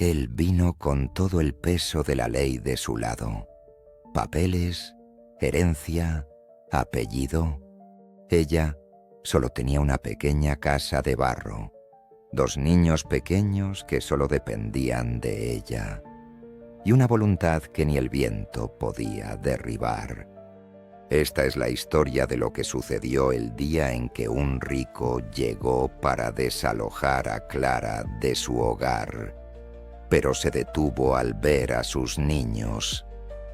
Él vino con todo el peso de la ley de su lado. Papeles, herencia, apellido. Ella solo tenía una pequeña casa de barro, 2 niños pequeños que solo dependían de ella, y una voluntad que ni el viento podía derribar. Esta es la historia de lo que sucedió el día en que un rico llegó para desalojar a Clara de su hogar, pero se detuvo al ver a sus niños.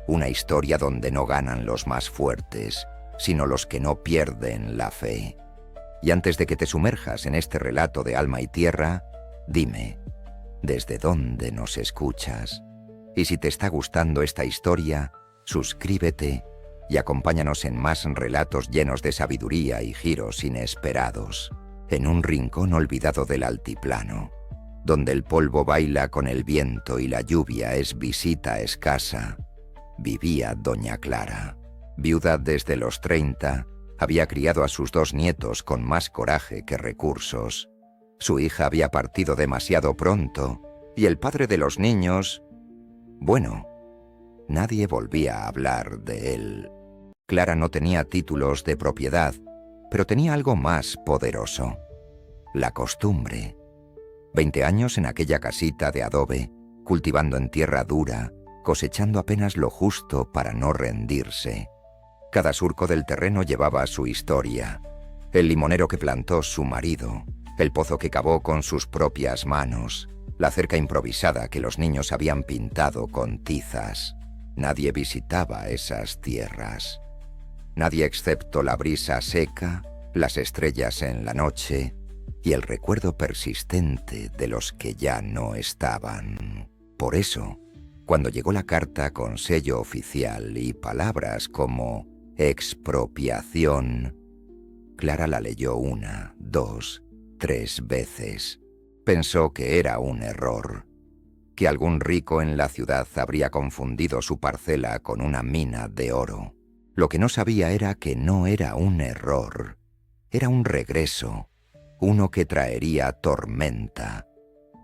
Una historia donde no ganan los más fuertes, sino los que no pierden la fe. Y antes de que te sumerjas en este relato de alma y tierra, dime, ¿desde dónde nos escuchas? Y si te está gustando esta historia, suscríbete y acompáñanos en más relatos llenos de sabiduría y giros inesperados, en un rincón olvidado del altiplano, donde el polvo baila con el viento y la lluvia es visita escasa, vivía doña Clara. Viuda desde los 30, había criado a sus 2 nietos con más coraje que recursos. Su hija había partido demasiado pronto, y el padre de los niños... Bueno, nadie volvía a hablar de él. Clara no tenía títulos de propiedad, pero tenía algo más poderoso: la costumbre. 20 años en aquella casita de adobe, cultivando en tierra dura, cosechando apenas lo justo para no rendirse. Cada surco del terreno llevaba su historia. El limonero que plantó su marido, el pozo que cavó con sus propias manos, la cerca improvisada que los niños habían pintado con tizas. Nadie visitaba esas tierras. Nadie excepto la brisa seca, las estrellas en la noche y el recuerdo persistente de los que ya no estaban. Por eso, cuando llegó la carta con sello oficial y palabras como expropiación, Clara la leyó 1, 2, 3 veces. Pensó que era un error, que algún rico en la ciudad habría confundido su parcela con una mina de oro. Lo que no sabía era que no era un error, era un regreso, uno que traería tormenta,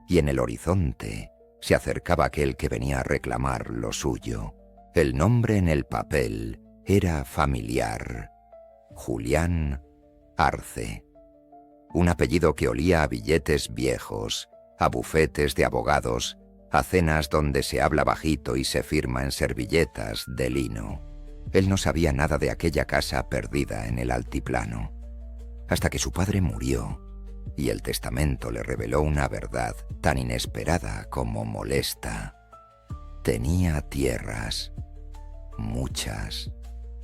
y en el horizonte se acercaba aquel que venía a reclamar lo suyo. El nombre en el papel era familiar: Julián Arce. Un apellido que olía a billetes viejos, a bufetes de abogados, a cenas donde se habla bajito y se firma en servilletas de lino. Él no sabía nada de aquella casa perdida en el altiplano, hasta que su padre murió, y el testamento le reveló una verdad tan inesperada como molesta. Tenía tierras, muchas,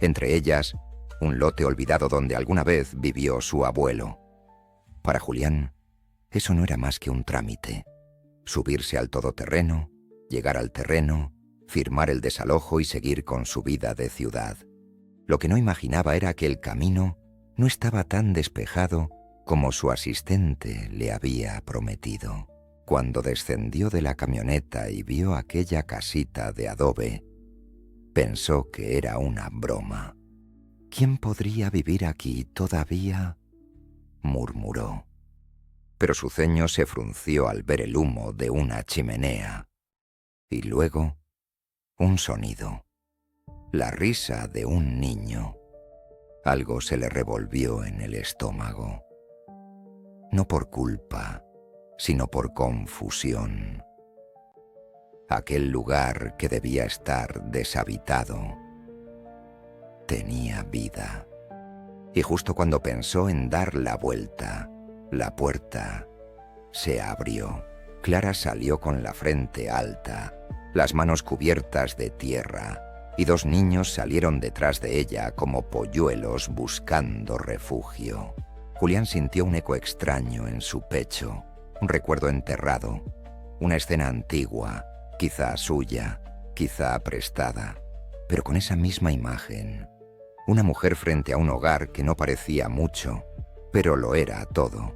entre ellas un lote olvidado donde alguna vez vivió su abuelo. Para Julián, eso no era más que un trámite: subirse al todoterreno, llegar al terreno, firmar el desalojo y seguir con su vida de ciudad. Lo que no imaginaba era que el camino no estaba tan despejado como su asistente le había prometido. Cuando descendió de la camioneta y vio aquella casita de adobe, pensó que era una broma. ¿Quién podría vivir aquí todavía?, murmuró. Pero su ceño se frunció al ver el humo de una chimenea. Y luego, un sonido. La risa de un niño. Algo se le revolvió en el estómago. No por culpa, sino por confusión. Aquel lugar que debía estar deshabitado tenía vida. Y justo cuando pensó en dar la vuelta, la puerta se abrió. Clara salió con la frente alta, las manos cubiertas de tierra, y 2 niños salieron detrás de ella como polluelos buscando refugio. Julián sintió un eco extraño en su pecho, un recuerdo enterrado, una escena antigua, quizá suya, quizá prestada, pero con esa misma imagen. Una mujer frente a un hogar que no parecía mucho, pero lo era todo.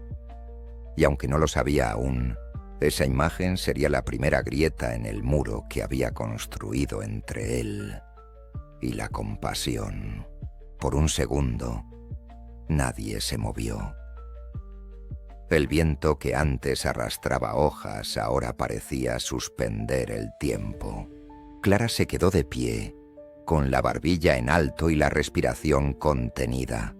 Y aunque no lo sabía aún, esa imagen sería la primera grieta en el muro que había construido entre él y la compasión. Por un segundo, nadie se movió. El viento que antes arrastraba hojas ahora parecía suspender el tiempo. Clara se quedó de pie, con la barbilla en alto y la respiración contenida,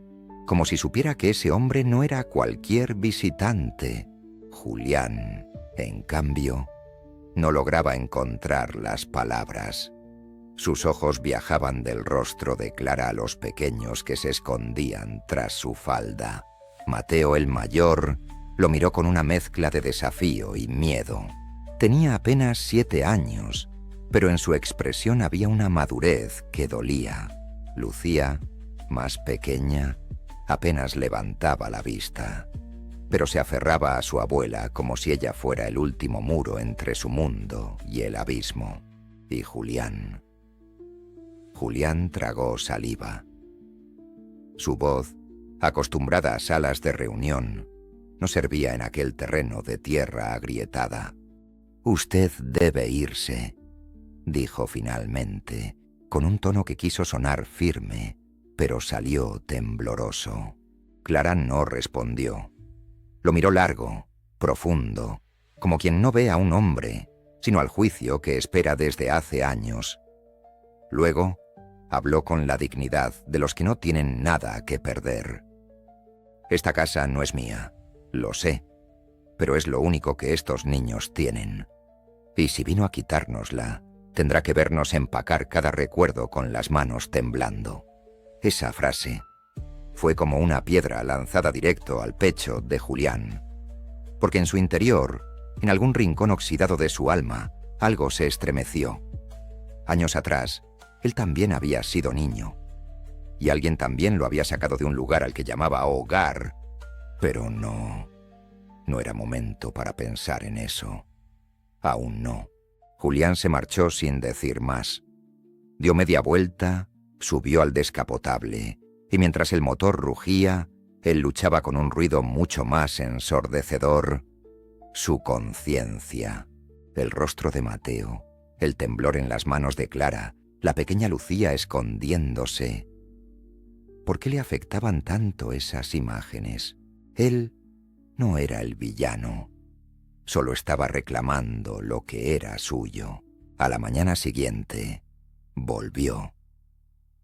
como si supiera que ese hombre no era cualquier visitante. Julián, en cambio, no lograba encontrar las palabras. Sus ojos viajaban del rostro de Clara a los pequeños que se escondían tras su falda. Mateo el mayor lo miró con una mezcla de desafío y miedo. Tenía apenas 7 años, pero en su expresión había una madurez que dolía. Lucía, más pequeña, apenas levantaba la vista, pero se aferraba a su abuela como si ella fuera el último muro entre su mundo y el abismo. Y Julián tragó saliva. Su voz, acostumbrada a salas de reunión, no servía en aquel terreno de tierra agrietada. «Usted debe irse», dijo finalmente, con un tono que quiso sonar firme, pero salió tembloroso. Clara no respondió. Lo miró largo, profundo, como quien no ve a un hombre, sino al juicio que espera desde hace años. Luego, habló con la dignidad de los que no tienen nada que perder. «Esta casa no es mía, lo sé, pero es lo único que estos niños tienen. Y si vino a quitárnosla, tendrá que vernos empacar cada recuerdo con las manos temblando». Esa frase fue como una piedra lanzada directo al pecho de Julián, porque en su interior, en algún rincón oxidado de su alma, algo se estremeció. Años atrás, él también había sido niño, y alguien también lo había sacado de un lugar al que llamaba hogar, pero no era momento para pensar en eso. Aún no. Julián se marchó sin decir más. Dio media vuelta, subió al descapotable, y mientras el motor rugía, él luchaba con un ruido mucho más ensordecedor: su conciencia. El rostro de Mateo, el temblor en las manos de Clara, la pequeña Lucía escondiéndose. ¿Por qué le afectaban tanto esas imágenes? Él no era el villano. Solo estaba reclamando lo que era suyo. A la mañana siguiente, volvió.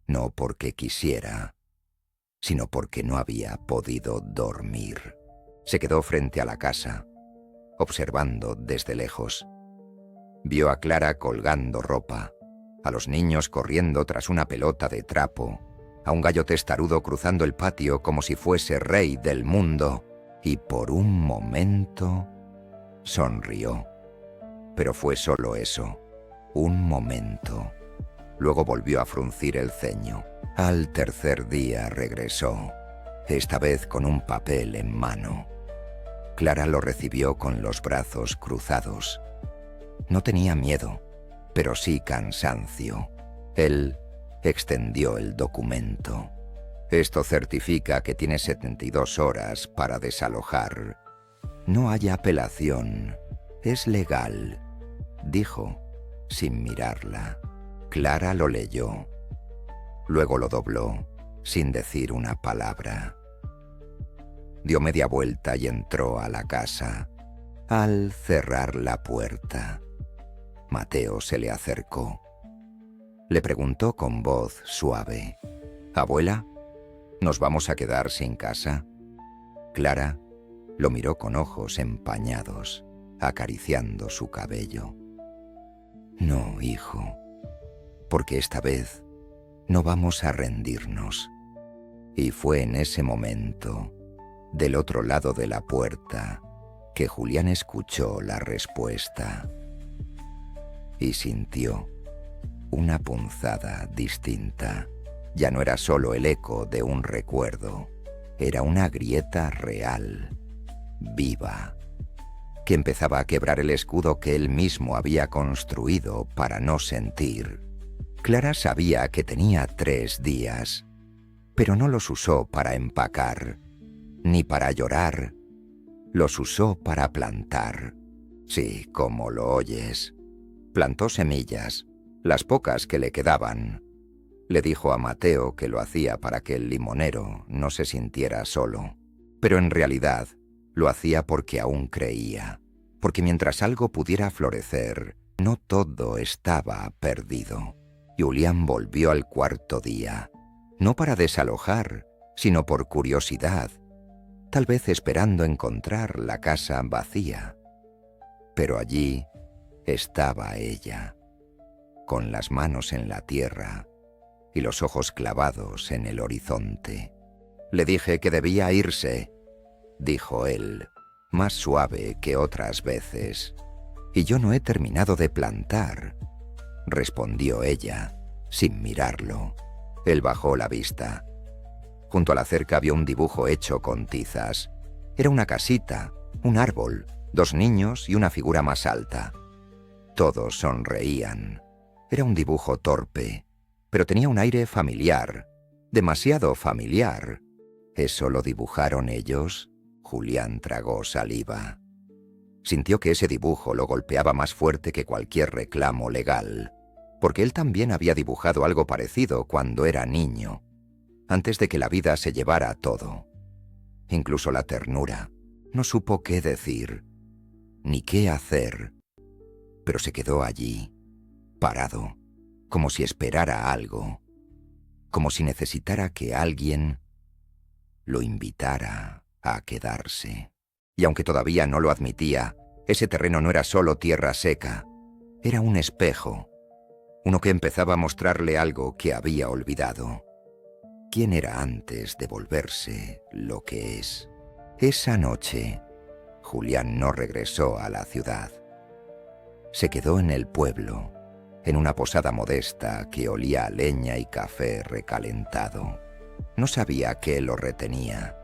No porque quisiera, sino porque no había podido dormir. Se quedó frente a la casa, observando desde lejos. Vio a Clara colgando ropa, a los niños corriendo tras una pelota de trapo, a un gallo testarudo cruzando el patio como si fuese rey del mundo, y por un momento sonrió. Pero fue solo eso, un momento. Luego volvió a fruncir el ceño. Al tercer día regresó, esta vez con un papel en mano. Clara lo recibió con los brazos cruzados. No tenía miedo, pero sí cansancio. Él extendió el documento. «Esto certifica que tiene 72 horas para desalojar. No hay apelación. Es legal», dijo, sin mirarla. Clara lo leyó. Luego lo dobló, sin decir una palabra. Dio media vuelta y entró a la casa. Al cerrar la puerta, Mateo se le acercó. Le preguntó con voz suave: «Abuela, ¿nos vamos a quedar sin casa?» Clara lo miró con ojos empañados, acariciando su cabello. «No, hijo, porque esta vez no vamos a rendirnos». Y fue en ese momento, del otro lado de la puerta, que Julián escuchó la respuesta y sintió una punzada distinta. Ya no era solo el eco de un recuerdo, era una grieta real, viva, que empezaba a quebrar el escudo que él mismo había construido para no sentir. Clara sabía que tenía 3 días, pero no los usó para empacar, ni para llorar. Los usó para plantar. Sí, como lo oyes. Plantó semillas, las pocas que le quedaban. Le dijo a Mateo que lo hacía para que el limonero no se sintiera solo, pero en realidad Lo hacía porque aún creía, porque mientras algo pudiera florecer, no todo estaba perdido. Julián volvió al cuarto día, no para desalojar, sino por curiosidad, tal vez esperando encontrar la casa vacía. Pero allí estaba ella, con las manos en la tierra y los ojos clavados en el horizonte. «Le dije que debía irse», dijo él, más suave que otras veces. «Y yo no he terminado de plantar», respondió ella, sin mirarlo. Él bajó la vista. Junto a la cerca vio un dibujo hecho con tizas. Era una casita, un árbol, 2 niños y una figura más alta. Todos sonreían. Era un dibujo torpe, pero tenía un aire familiar, demasiado familiar. ¿Eso lo dibujaron ellos? Julián tragó saliva. Sintió que ese dibujo lo golpeaba más fuerte que cualquier reclamo legal, porque él también había dibujado algo parecido cuando era niño, antes de que la vida se llevara todo. Incluso la ternura. No supo qué decir, ni qué hacer, pero se quedó allí, parado, como si esperara algo, como si necesitara que alguien lo invitara a quedarse. Y aunque todavía no lo admitía, ese terreno no era solo tierra seca, era un espejo, uno que empezaba a mostrarle algo que había olvidado. ¿Quién era antes de volverse lo que es? Esa noche, Julián no regresó a la ciudad. Se quedó en el pueblo, en una posada modesta que olía a leña y café recalentado. No sabía qué lo retenía.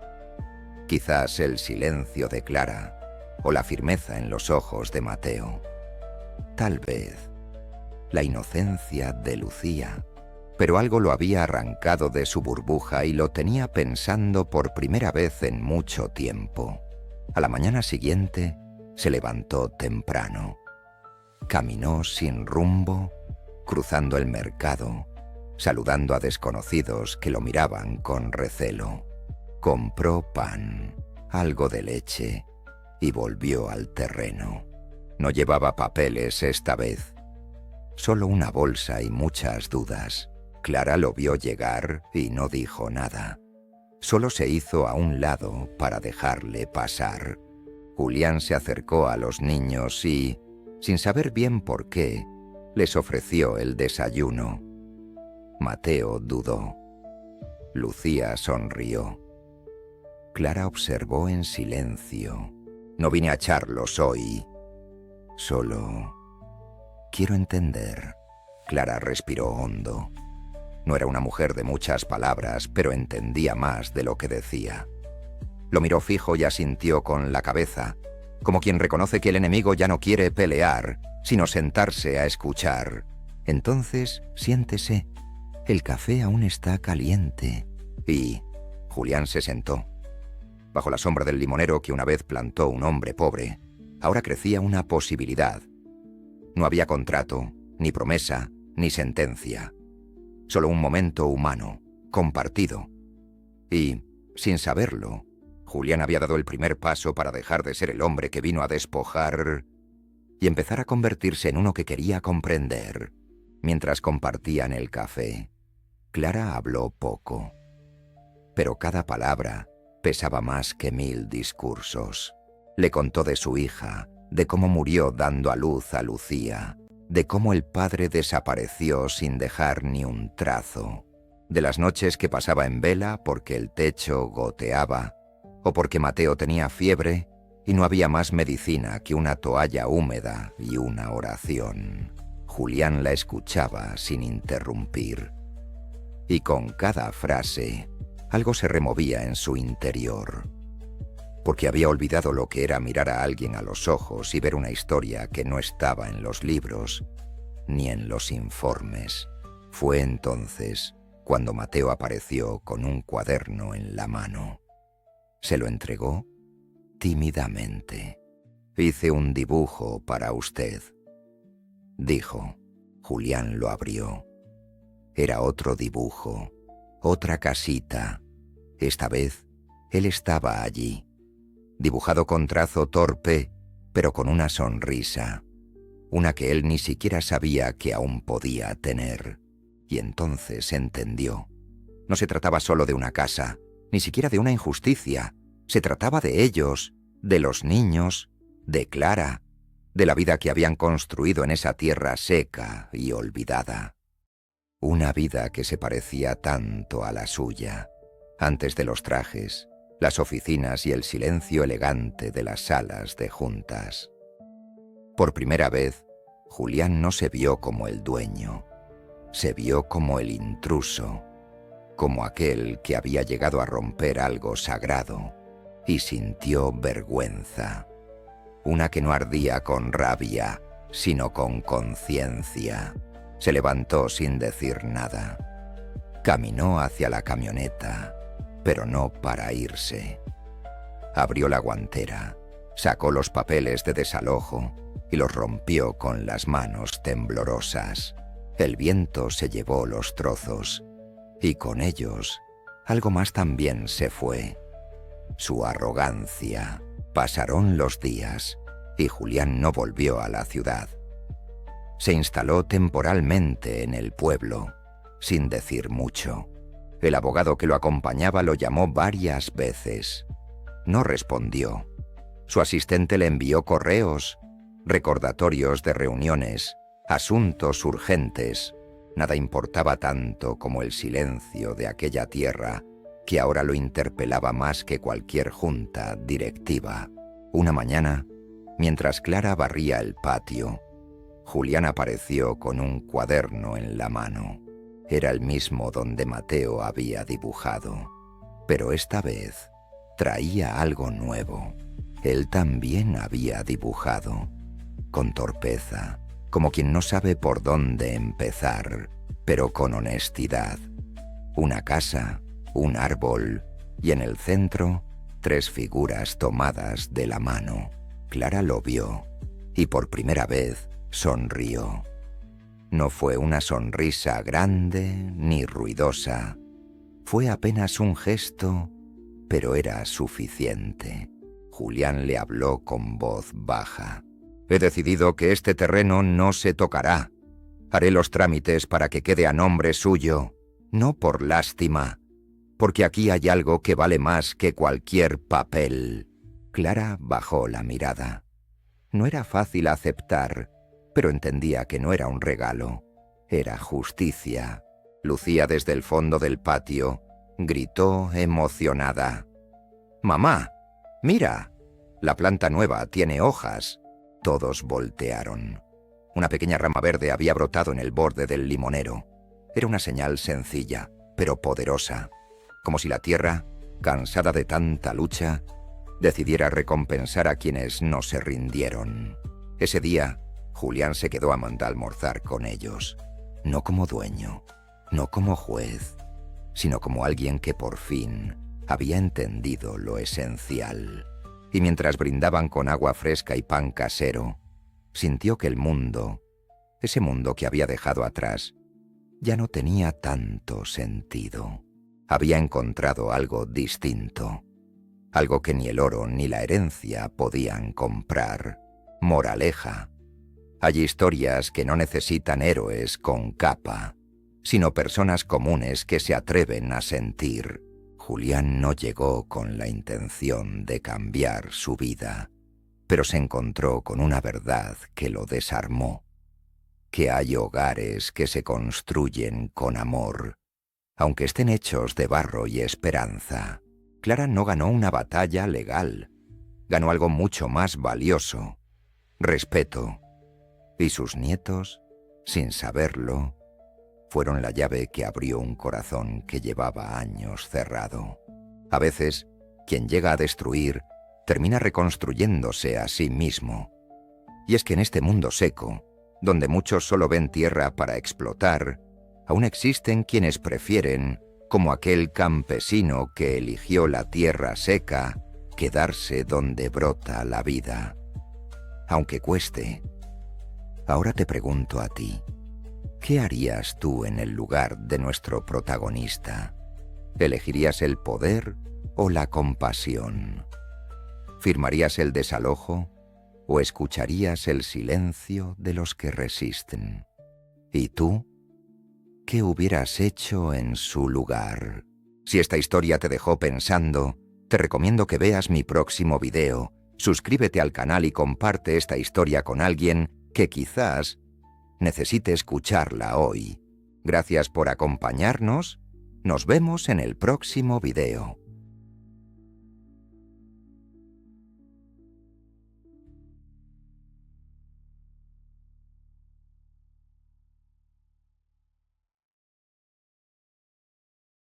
Quizás el silencio de Clara o la firmeza en los ojos de Mateo. Tal vez la inocencia de Lucía. Pero algo lo había arrancado de su burbuja y lo tenía pensando por primera vez en mucho tiempo. A la mañana siguiente se levantó temprano. Caminó sin rumbo, cruzando el mercado, saludando a desconocidos que lo miraban con recelo. Compró pan, algo de leche y volvió al terreno. No llevaba papeles esta vez, solo una bolsa y muchas dudas. Clara lo vio llegar y no dijo nada. Solo se hizo a un lado para dejarle pasar. Julián se acercó a los niños y, sin saber bien por qué, les ofreció el desayuno. Mateo dudó. Lucía sonrió. Clara observó en silencio. «No vine a echarlos hoy. Solo quiero entender». Clara respiró hondo. No era una mujer de muchas palabras, pero entendía más de lo que decía. Lo miró fijo y asintió con la cabeza, como quien reconoce que el enemigo ya no quiere pelear, sino sentarse a escuchar. «Entonces, siéntese. El café aún está caliente». Y Julián se sentó. Bajo la sombra del limonero que una vez plantó un hombre pobre, ahora crecía una posibilidad. No había contrato, ni promesa, ni sentencia. Solo un momento humano, compartido. Y, sin saberlo, Julián había dado el primer paso para dejar de ser el hombre que vino a despojar y empezar a convertirse en uno que quería comprender. Mientras compartían el café, Clara habló poco, pero cada palabra pesaba más que 1000 discursos. Le contó de su hija, de cómo murió dando a luz a Lucía, de cómo el padre desapareció sin dejar ni un trazo, de las noches que pasaba en vela porque el techo goteaba, o porque Mateo tenía fiebre y no había más medicina que una toalla húmeda y una oración. Julián la escuchaba sin interrumpir, y con cada frase algo se removía en su interior, porque había olvidado lo que era mirar a alguien a los ojos y ver una historia que no estaba en los libros ni en los informes. Fue entonces cuando Mateo apareció con un cuaderno en la mano. Se lo entregó tímidamente. «Hice un dibujo para usted», dijo. Julián lo abrió. Era otro dibujo, otra casita. Esta vez él estaba allí. dibujado con trazo torpe, pero con una sonrisa, una que él ni siquiera sabía que aún podía tener. Y entonces entendió. No se trataba solo de una casa, ni siquiera de una injusticia. Se trataba de ellos, de los niños, de Clara, de la vida que habían construido en esa tierra seca y olvidada. Una vida que se parecía tanto a la suya, antes de los trajes, las oficinas y el silencio elegante de las salas de juntas. Por primera vez, Julián no se vio como el dueño, se vio como el intruso, como aquel que había llegado a romper algo sagrado, y sintió vergüenza, una que no ardía con rabia, sino con conciencia. Se levantó sin decir nada. Caminó hacia la camioneta, pero no para irse. Abrió la guantera, sacó los papeles de desalojo y los rompió con las manos temblorosas. El viento se llevó los trozos, y con ellos algo más también se fue. Su arrogancia. Pasaron los días, y Julián no volvió a la ciudad. Se instaló temporalmente en el pueblo, sin decir mucho. El abogado que lo acompañaba lo llamó varias veces. No respondió. Su asistente le envió correos, recordatorios de reuniones, asuntos urgentes. Nada importaba tanto como el silencio de aquella tierra, que ahora lo interpelaba más que cualquier junta directiva. Una mañana, mientras Clara barría el patio, Julián apareció con un cuaderno en la mano. Era el mismo donde Mateo había dibujado, pero esta vez traía algo nuevo. Él también había dibujado, con torpeza, como quien no sabe por dónde empezar, pero con honestidad. Una casa, un árbol, y en el centro, 3 figuras tomadas de la mano. Clara lo vio, y por primera vez sonrió. No fue una sonrisa grande ni ruidosa. Fue apenas un gesto, pero era suficiente. Julián le habló con voz baja. He decidido que este terreno no se tocará. Haré los trámites para que quede a nombre suyo, no por lástima, porque aquí hay algo que vale más que cualquier papel. Clara bajó la mirada. No era fácil aceptar, pero entendía que no era un regalo, era justicia. Lucía desde el fondo del patio, gritó emocionada. «¡Mamá! ¡Mira! La planta nueva tiene hojas». Todos voltearon. Una pequeña rama verde había brotado en el borde del limonero. Era una señal sencilla, pero poderosa, como si la tierra, cansada de tanta lucha, decidiera recompensar a quienes no se rindieron. Ese día, Julián se quedó a almorzar con ellos, no como dueño, no como juez, sino como alguien que por fin había entendido lo esencial. Y mientras brindaban con agua fresca y pan casero, sintió que el mundo, ese mundo que había dejado atrás, ya no tenía tanto sentido. Había encontrado algo distinto, algo que ni el oro ni la herencia podían comprar. Moraleja. Hay historias que no necesitan héroes con capa, sino personas comunes que se atreven a sentir. Julián no llegó con la intención de cambiar su vida, pero se encontró con una verdad que lo desarmó. Que hay hogares que se construyen con amor, aunque estén hechos de barro y esperanza. Clara no ganó una batalla legal, ganó algo mucho más valioso: respeto. Y sus nietos, sin saberlo, fueron la llave que abrió un corazón que llevaba años cerrado. A veces, quien llega a destruir termina reconstruyéndose a sí mismo. Y es que en este mundo seco, donde muchos solo ven tierra para explotar, aún existen quienes prefieren, como aquel campesino que eligió la tierra seca, quedarse donde brota la vida. Aunque cueste. Ahora te pregunto a ti, ¿qué harías tú en el lugar de nuestro protagonista? ¿Elegirías el poder o la compasión? ¿Firmarías el desalojo o escucharías el silencio de los que resisten? ¿Y tú? ¿Qué hubieras hecho en su lugar? Si esta historia te dejó pensando, te recomiendo que veas mi próximo video. Suscríbete al canal y comparte esta historia con alguien que quizás necesite escucharla hoy. Gracias por acompañarnos. Nos vemos en el próximo video.